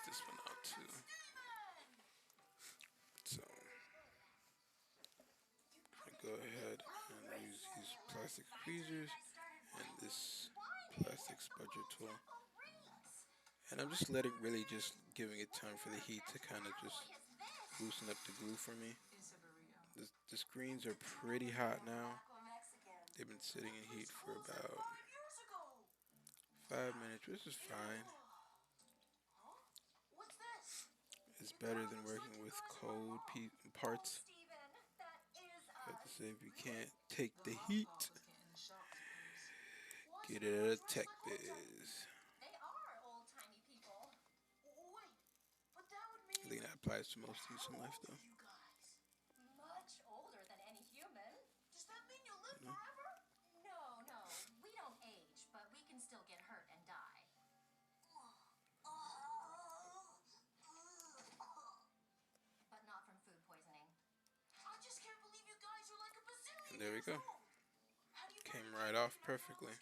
this one out too. So I go ahead and use these plastic tweezers and this plastic spudger tool. And I'm just just giving it time for the heat to kind of just loosen up the glue for me. The screens are pretty hot now. They've been sitting in heat for about 5 minutes, which is fine. It's better than working with cold parts. I have to say, if you can't take the heat, get it at a Tech Biz. I think that applies to most things in life, though. Much older than any human. Does that mean you'll live forever? No, no. We don't age, but we can still get hurt and die. But not from food poisoning. I just can't believe you guys are like a bazillion. And there we go. Came right off perfectly.